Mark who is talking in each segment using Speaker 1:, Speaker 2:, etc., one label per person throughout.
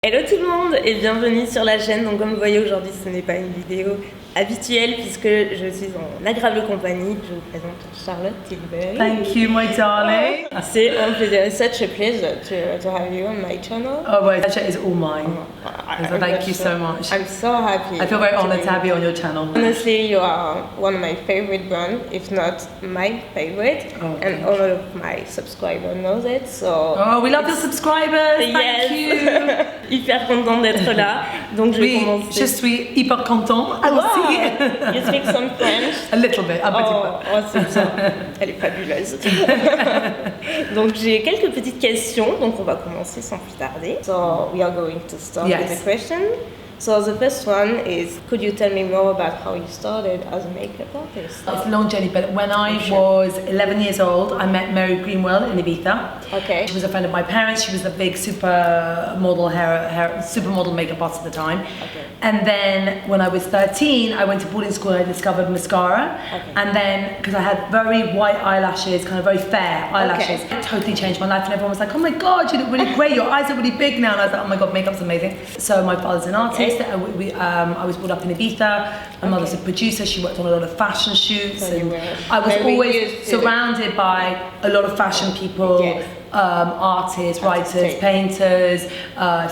Speaker 1: Hello tout le monde et bienvenue sur la chaîne. Donc comme vous voyez aujourd'hui ce n'est pas une vidéo habituelle puisque je suis en agréable compagnie. Je vous présente Charlotte Tilbury.
Speaker 2: Thank you my darling.
Speaker 1: C'est un plaisir, it's such a pleasure to have you on my channel.
Speaker 2: Oh my pleasure is all mine. So thank you so much.
Speaker 1: I'm so happy.
Speaker 2: I feel very honoured to have you on your channel.
Speaker 1: Honestly, you are one of my favorite brands, if not my favorite, and all of my subscribers know it. So
Speaker 2: oh, we love your subscribers. Thank you.
Speaker 1: Hyper contente d'être là. Donc je vais commencer.
Speaker 2: Je suis hyper content.
Speaker 1: Wow. You speak some French?
Speaker 2: A little bit, un petit peu.
Speaker 1: Oh, c'est ça. Elle est fabuleuse. Donc j'ai quelques petites questions, donc on va commencer sans plus tarder. So we are going to start with the question. So the first one is, could you tell me more about how you started as a makeup artist?
Speaker 2: It's a long journey, but when I was 11 years old, I met Mary Greenwell in Ibiza.
Speaker 1: Okay.
Speaker 2: She was a friend of my parents. She was a big supermodel supermodel makeup artist at the time.
Speaker 1: Okay.
Speaker 2: And then when I was 13, I went to boarding school and I discovered mascara.
Speaker 1: Okay.
Speaker 2: And then, because I had very white eyelashes, kind of very fair eyelashes, it totally changed my life. And everyone was like, oh my God, you look really great. Your eyes are really big now. And I was like, oh my God, makeup's amazing. So my father's an artist. I was brought up in Ibiza. My mother's a producer. She worked on a lot of fashion shoots.
Speaker 1: So
Speaker 2: and I was always surrounded by a lot of fashion people.
Speaker 1: Yes.
Speaker 2: Artists, writers, painters,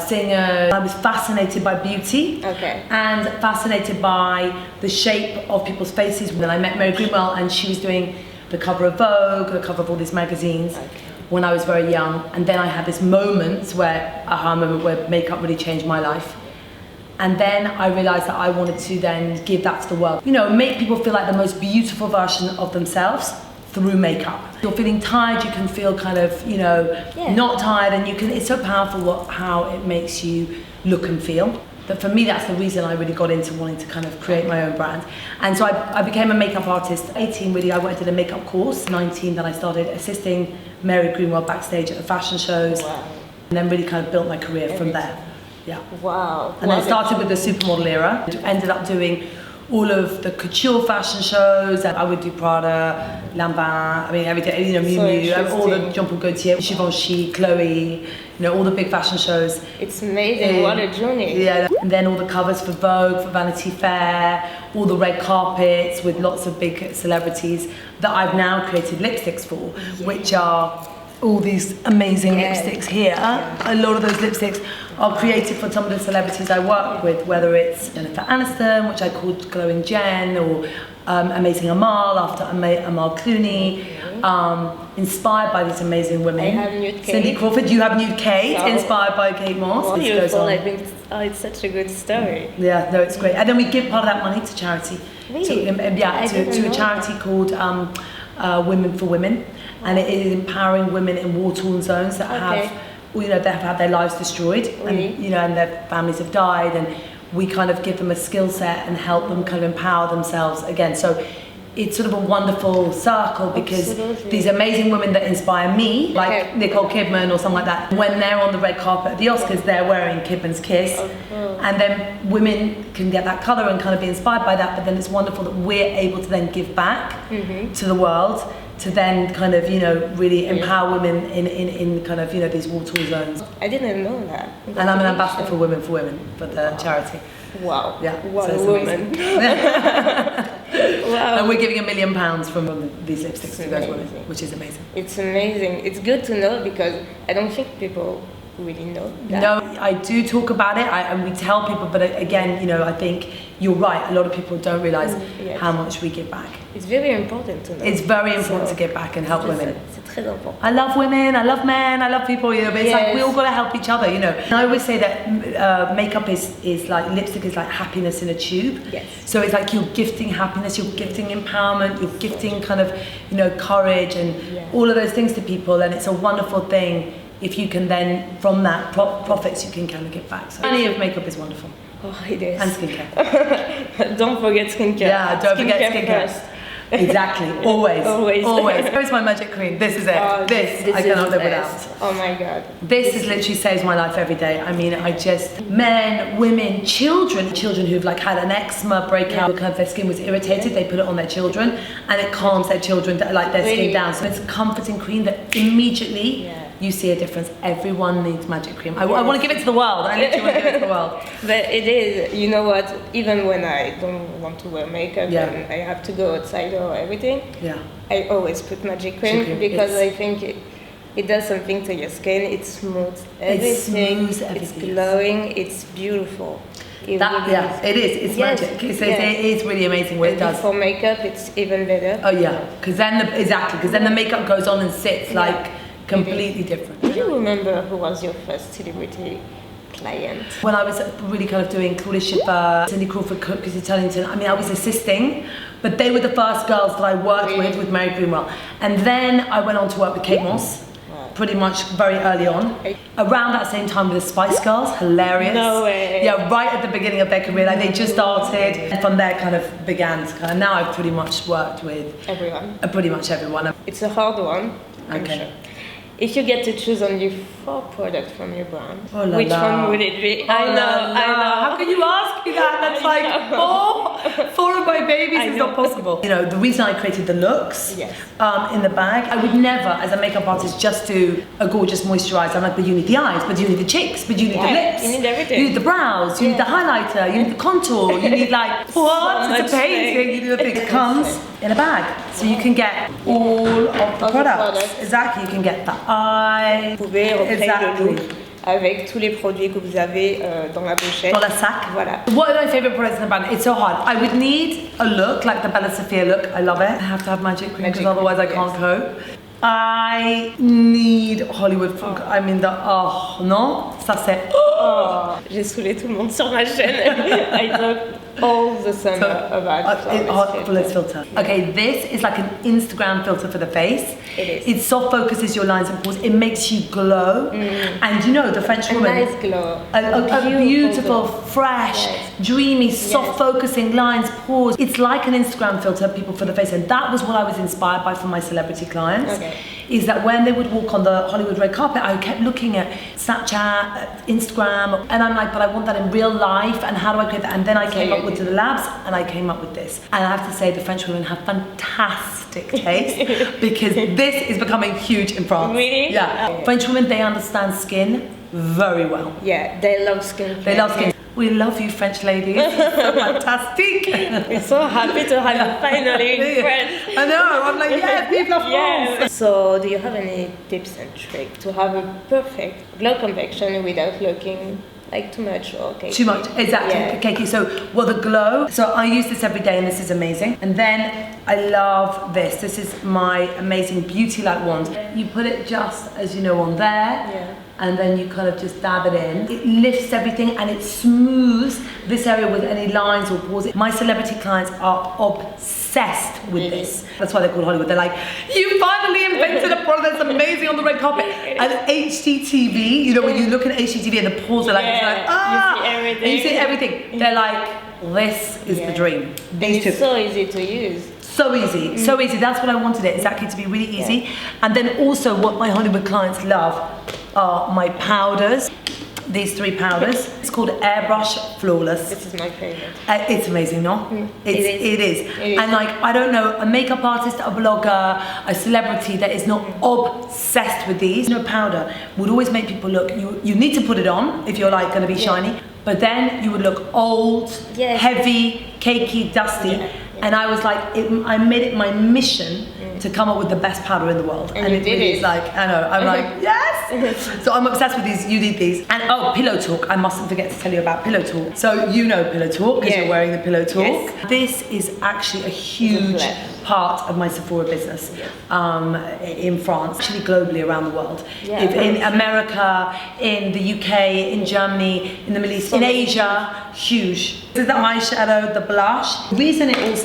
Speaker 2: singers. I was fascinated by beauty and fascinated by the shape of people's faces. When I met Mary Greenwell and she was doing the cover of Vogue, the cover of all these magazines when I was very young. And then I had this moment where, aha moment where makeup really changed my life. And then I realised that I wanted to then give that to the world. You know, make people feel like the most beautiful version of themselves through makeup. If you're feeling tired, you can feel kind of, you know, not tired, and you can, it's so powerful how it makes you look and feel. But for me, that's the reason I really got into wanting to kind of create my own brand. And so I became a makeup artist. 18 really, I went to the makeup course. 19 then I started assisting Mary Greenwell backstage at the fashion shows.
Speaker 1: Wow.
Speaker 2: And then really kind of built my career from there. Yeah.
Speaker 1: Wow.
Speaker 2: And I started with the supermodel era. Ended up doing all of the couture fashion shows. I would do Prada, Lanvin, I mean everything, you know, Miu Miu, all the Jean Paul Gaultier, Givenchy, Chloe, you know, all the big fashion shows.
Speaker 1: It's amazing, what a journey.
Speaker 2: Yeah, and then all the covers for Vogue, for Vanity Fair, all the red carpets with lots of big celebrities that I've now created lipsticks for, which are all these amazing lipsticks here. A lot of those lipsticks are created for some of the celebrities I work with, whether it's Jennifer Aniston, which I called Glowing Jen, or Amazing Amal after Amal Clooney, inspired by these amazing women.
Speaker 1: I have Nude Kate.
Speaker 2: Cindy Crawford, you have Nude Kate, inspired by Kate Moss.
Speaker 1: Beautiful, I think it's such a good story.
Speaker 2: Yeah, no, it's great. And then we give part of that money to charity.
Speaker 1: Really?
Speaker 2: To a charity called Women for Women. And it is empowering women in war-torn zones that have, you know, they have had their lives destroyed, and you know, and their families have died, and we kind of give them a skill set and help them kind of empower themselves again. So it's sort of a wonderful circle because these amazing women that inspire me, like Nicole Kidman or something like that, when they're on the red carpet at the Oscars, they're wearing Kidman's Kiss, and then women can get that colour and kind of be inspired by that. But then it's wonderful that we're able to then give back to the world, to then kind of, you know, really empower women in kind of, you know, these war-torn zones.
Speaker 1: I didn't know that.
Speaker 2: And I'm an ambassador for Women for the charity.
Speaker 1: Wow.
Speaker 2: Yeah.
Speaker 1: What a woman. Wow.
Speaker 2: And we're giving £1 million from these lipsticks to those women, which is amazing.
Speaker 1: It's amazing. It's good to know because I don't think people really know that.
Speaker 2: No, I do talk about it, and we tell people, but again, you know, I think you're right, a lot of people don't realise how much we give back.
Speaker 1: It's very important to know.
Speaker 2: It's very important to give back and help women.
Speaker 1: C'est très important.
Speaker 2: I love women, I love men, I love people, you know, but it's like we all got to help each other, you know. And I always say that makeup is like, lipstick is like happiness in a tube.
Speaker 1: Yes.
Speaker 2: So it's like you're gifting happiness, you're gifting empowerment, you're gifting kind of, you know, courage and all of those things to people, and it's a wonderful thing if you can then, from that profits, you can kind of give back. So any of makeup is wonderful.
Speaker 1: Oh, it is.
Speaker 2: And skincare.
Speaker 1: Don't forget skincare.
Speaker 2: Yeah, don't forget skincare.
Speaker 1: First.
Speaker 2: Exactly, always.
Speaker 1: Always.
Speaker 2: Here's my magic cream, this is it. This I cannot live without.
Speaker 1: Oh my God.
Speaker 2: This is literally saves my life every day. I mean, men, women, children who've like had an eczema breakout, kind of their skin was irritated, they put it on their children and it calms their children, like their skin down. So it's a comforting cream that immediately you see a difference. Everyone needs magic cream. I want to give it to the world. I literally want to give it to the world.
Speaker 1: But it is, you know what, even when I don't want to wear makeup and I have to go outside or everything, I always put magic cream because I think it does something to your skin. It smooths everything. It's glowing. It's beautiful. It
Speaker 2: is. It's magic. It is really amazing what it does.
Speaker 1: For makeup, it's even better.
Speaker 2: Oh yeah, because then the makeup goes on and sits like completely different.
Speaker 1: Do you remember who was your first celebrity client?
Speaker 2: When I was really kind of doing Claudia Schiffer, Cindy Crawford, Chrissy Turlington, I mean, I was assisting, but they were the first girls that I worked with Mary Greenwell. And then I went on to work with Kate Moss. Pretty much very early on. Around that same time with the Spice Girls, hilarious.
Speaker 1: No way.
Speaker 2: Yeah, right at the beginning of their career, like they just started, and from there kind of began to kind of, now I've pretty much worked with
Speaker 1: everyone.
Speaker 2: Pretty much everyone.
Speaker 1: It's a hard one, I'm sure. If you get to choose only 4 products from your brand, which one would it be? I know.
Speaker 2: How can you ask me that? That's like 4 of my babies is not possible. You know, the reason I created the looks in the bag, I would never, as a makeup artist, just do a gorgeous moisturizer. I'm like, but you need the eyes, but you need the cheeks, but you need the lips.
Speaker 1: You need everything.
Speaker 2: You need the brows, you need the highlighter, you need the contour, you need like, what? It's amazing. You need the thing. It comes in a bag. So you can get all of the products. Exactly, you can get the eye.
Speaker 1: Vous pouvez recréer le look avec tous les produits que vous avez dans la pochette.
Speaker 2: Dans la sac.
Speaker 1: Voilà.
Speaker 2: What are my favorite products in the brand? It's so hard. I would need a look like the Bella Sophia look. I love it. I have to have magic cream because otherwise I can't cope. I need Hollywood food. I mean non, ça c'est.
Speaker 1: J'ai saoulé tout le monde sur ma chaîne. I talk all the summer about
Speaker 2: flawless filter. Okay, this is like an Instagram filter for the face.
Speaker 1: It is.
Speaker 2: It soft focuses your lines and pores. It makes you glow. And you know, the French woman.
Speaker 1: A nice glow.
Speaker 2: A beautiful, fresh, dreamy, soft focusing lines, pores. It's like an Instagram filter, people, for the face. And that was what I was inspired by from my celebrity clients.
Speaker 1: Okay.
Speaker 2: Is that when they would walk on the Hollywood red carpet, I kept looking at Snapchat, Instagram, and I'm like, but I want that in real life, and how do I create that? And then I came up with the labs, and I came up with this. And I have to say, the French women have fantastic taste, because this is becoming huge in France.
Speaker 1: Really?
Speaker 2: Yeah. French women, they understand skin very well.
Speaker 1: Yeah, they love skin.
Speaker 2: They love skin. We love you, French ladies. So fantastic.
Speaker 1: We're so happy to have you finally in France.
Speaker 2: I know. I'm like, yes, vive la France.
Speaker 1: So, do you have any tips and tricks to have a perfect glow complexion without looking like too much or cakey?
Speaker 2: Too much, exactly.
Speaker 1: Yeah.
Speaker 2: Cakey. So, well, the glow. So I use this every day, and this is amazing. And then I love this. This is my amazing Beauty Light wand. You put it just as you know on there. And then you kind of just dab it in. It lifts everything and it smooths this area with any lines or pores. My celebrity clients are obsessed with this. That's why they're called Hollywood. They're like, you finally invented a product that's amazing on the red carpet. And HGTV, you know, when you look at HGTV and the pores are like,
Speaker 1: you see everything.
Speaker 2: You see everything. They're like, this is the dream.
Speaker 1: It's so easy to use.
Speaker 2: So easy, so easy. That's what I wanted it, exactly, to be really easy. And then also what my Hollywood clients love are my powders. These 3 powders. It's called Airbrush Flawless.
Speaker 1: This is my favorite.
Speaker 2: It's amazing, no? It is. And like, I don't know, a makeup artist, a blogger, a celebrity that is not obsessed with these. No powder would always make people look, you need to put it on if you're like gonna be shiny, but then you would look old, heavy, cakey, dusty. And I was like, I made it my mission to come up with the best powder in the world.
Speaker 1: And it really is
Speaker 2: like, I know, I'm like, yes! So I'm obsessed with these, you need these. And Pillow Talk, I mustn't forget to tell you about Pillow Talk. So you know Pillow Talk, because you're wearing the Pillow Talk. Yes. This is actually a huge part of my Sephora business in France, actually globally around the world. In America, in the UK, in Germany, in the Middle East, in Asia, huge. This is the eyeshadow, the blush. The reason it all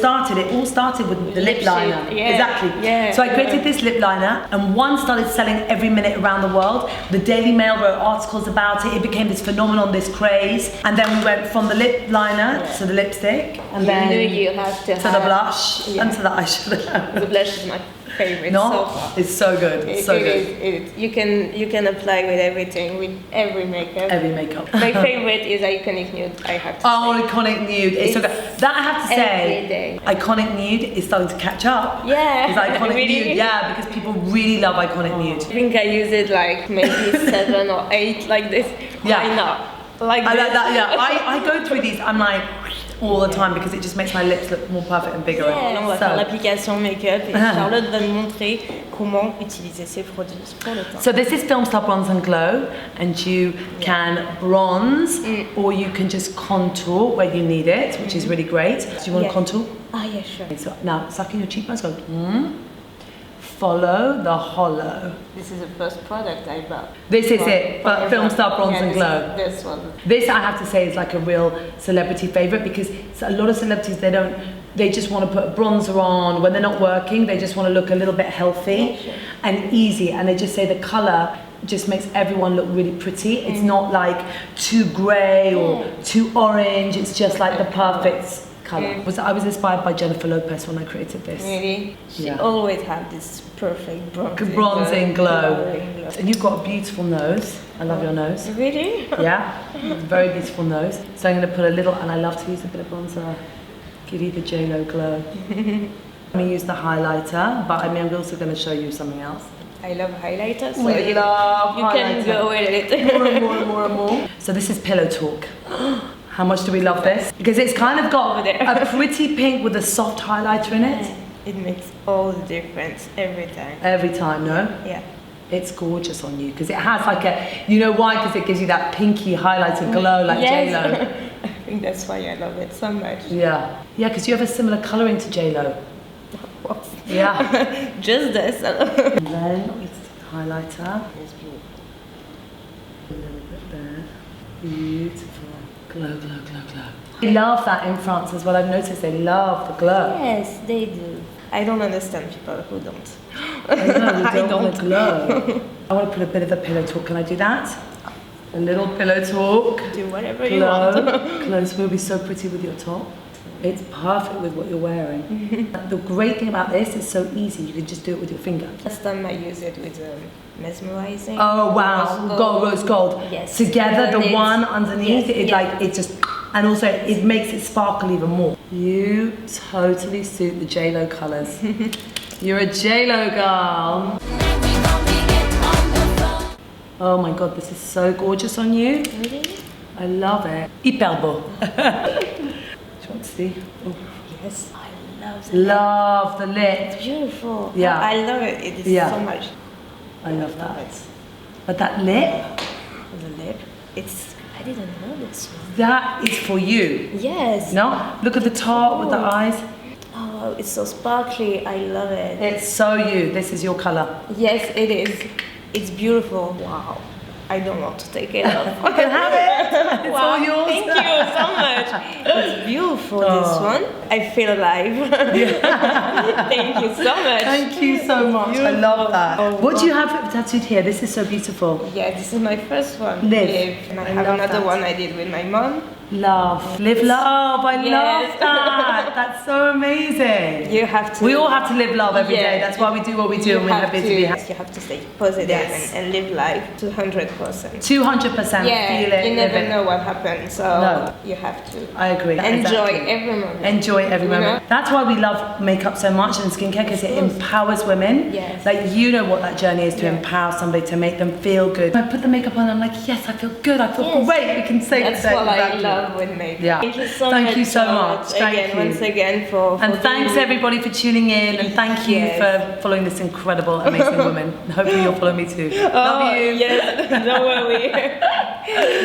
Speaker 2: started with the lip liner. Exactly. So I created this lip liner, and one started selling every minute around the world. The Daily Mail wrote articles about it. It became this phenomenon, this craze. And then we went from the lip liner to the lipstick, and then
Speaker 1: you have to
Speaker 2: the blush and to the eyeshadow. blush.
Speaker 1: The blush is my favorite
Speaker 2: no?
Speaker 1: so far.
Speaker 2: It's so good. It's so good.
Speaker 1: You can apply with everything, with every makeup.
Speaker 2: Every makeup.
Speaker 1: My favorite is Iconic Nude, I have to say.
Speaker 2: Oh, Iconic Nude. It's so good. That I have to
Speaker 1: every
Speaker 2: say,
Speaker 1: day.
Speaker 2: Iconic Nude is starting to catch up.
Speaker 1: Yeah.
Speaker 2: It's Iconic
Speaker 1: Really?
Speaker 2: Nude, yeah, because people really love Iconic Nude.
Speaker 1: I think I use it like maybe 7 or 8 like this.
Speaker 2: Yeah.
Speaker 1: Why not? Like
Speaker 2: I
Speaker 1: this.
Speaker 2: like that, yeah. I go through these, I'm like, all the time because it just makes my lips look more perfect and bigger.
Speaker 1: Yeah, là, on va faire l'application make-up et Charlotte va nous montrer comment utiliser ces produits pour le teint.
Speaker 2: So this is Film Star Bronze and Glow, and you can bronze or you can just contour where you need it, which is really great. Do you want to contour?
Speaker 1: Ah, yeah, sure.
Speaker 2: So now suck in your cheekbones, go. Follow the hollow.
Speaker 1: This is the first product I bought.
Speaker 2: This is it, but Film Star Bronze and Glow.
Speaker 1: This one.
Speaker 2: This I have to say is like a real celebrity favorite because a lot of celebrities they just want to put a bronzer on when they're not working. They just want to look a little bit healthy and easy, and they just say the color just makes everyone look really pretty. It's not like too grey or too orange. It's just like the perfect colour. I was inspired by Jennifer Lopez when I created this.
Speaker 1: Really? She always had this perfect
Speaker 2: bronzing glow. And you've got a beautiful nose. I love your nose.
Speaker 1: Really?
Speaker 2: Yeah, very beautiful nose. So I'm going to put a little, and I love to use a bit of bronzer, give you the JLo glow. I'm going to use the highlighter, but I'm also going to show you something else.
Speaker 1: I love highlighters.
Speaker 2: So you
Speaker 1: can go with it.
Speaker 2: More and more and more and more. So this is Pillow Talk. How much do we love this? Because it's kind of got a pretty pink with a soft highlighter in it.
Speaker 1: It makes all the difference every time.
Speaker 2: Every time, no?
Speaker 1: Yeah.
Speaker 2: It's gorgeous on you because it has like a, you know why? Because it gives you that pinky highlighter glow like JLo.
Speaker 1: I think that's why I love it so much.
Speaker 2: Yeah. Yeah, because you have a similar colouring to JLo.
Speaker 1: What?
Speaker 2: Yeah.
Speaker 1: Just this.
Speaker 2: And then it's the highlighter.
Speaker 1: It's beautiful.
Speaker 2: A little bit there. Beautiful. Glow, glow, glow, glow. They love that in France as well. I've noticed they love the glow.
Speaker 1: Yes, they do. I don't understand people who don't.
Speaker 2: I know, they don't want to glow. I want to put a bit of a pillow talk. Can I do that? A little pillow talk.
Speaker 1: Do whatever you want.
Speaker 2: Close will be so pretty with your top. It's perfect with what you're wearing. The great thing about this is so easy. You can just do it with your finger.
Speaker 1: Last time I used it with mesmerizing.
Speaker 2: Oh wow, rose gold.
Speaker 1: Yes.
Speaker 2: Together, the one underneath it,
Speaker 1: yeah.
Speaker 2: it just, and also it makes it sparkle even more. You totally suit the JLo colours. You're a JLo girl. Oh my god, this is so gorgeous on you.
Speaker 1: Really?
Speaker 2: I love it. Hyper beau. Do you want to see? Oh.
Speaker 1: Yes, I love the
Speaker 2: Love the lip.
Speaker 1: It's beautiful.
Speaker 2: Yeah.
Speaker 1: I love it. It is so much.
Speaker 2: I love that. But that lip?
Speaker 1: The lip, I didn't know this one.
Speaker 2: That is for you.
Speaker 1: Yes.
Speaker 2: No? Look at the top with the eyes.
Speaker 1: Oh, it's so sparkly. I love it.
Speaker 2: It's so you. This is your colour.
Speaker 1: Yes, it is. It's beautiful. Wow. I don't want to take it off.
Speaker 2: You can have it. It's all yours.
Speaker 1: Thank you so much. It's beautiful, this one. I feel alive. Thank you so much.
Speaker 2: Thank you so much. I love that. Oh, what do you have tattooed here? This is so beautiful.
Speaker 1: Yeah, this is my first one.
Speaker 2: Live.
Speaker 1: And I have another one I did with my mom.
Speaker 2: Love. Live love. I love that. That's so amazing.
Speaker 1: You have to.
Speaker 2: We all have to live love every day. That's why we do what we do, and we're happy to be happy.
Speaker 1: You have to stay positive and live life 200%.
Speaker 2: 200%.
Speaker 1: Yeah,
Speaker 2: feel it.
Speaker 1: you never know what happens, so you have to.
Speaker 2: I agree.
Speaker 1: Enjoy every moment.
Speaker 2: Enjoy every moment. That's why we love makeup so much and skincare, because it empowers women.
Speaker 1: Yes.
Speaker 2: Like, you know what that journey is to empower somebody, to make them feel good. I put the makeup on and I'm like, yes, I feel good. I feel great. We can say
Speaker 1: that's what I love with makeup.
Speaker 2: Yeah.
Speaker 1: Thank you so
Speaker 2: thank
Speaker 1: much.
Speaker 2: you so much.
Speaker 1: Once again for
Speaker 2: and thanks everybody for tuning in, and thank you for following this incredible, amazing woman. Hopefully you'll follow me too. Love you.
Speaker 1: Yes, don't worry.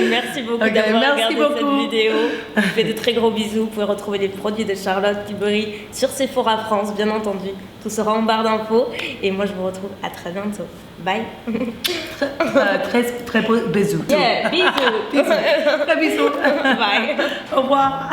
Speaker 1: Merci beaucoup d'avoir regardé cette vidéo. Je vous fais de très gros bisous. Vous pouvez retrouver les produits de Charlotte Tilbury sur Sephora France, bien entendu. Tout sera en barre d'infos. Et moi, je vous retrouve à très bientôt. Bye.
Speaker 2: Très beau bisous.
Speaker 1: Yeah, bisous.
Speaker 2: Bisous. Très bisous.
Speaker 1: Bye.
Speaker 2: Au revoir.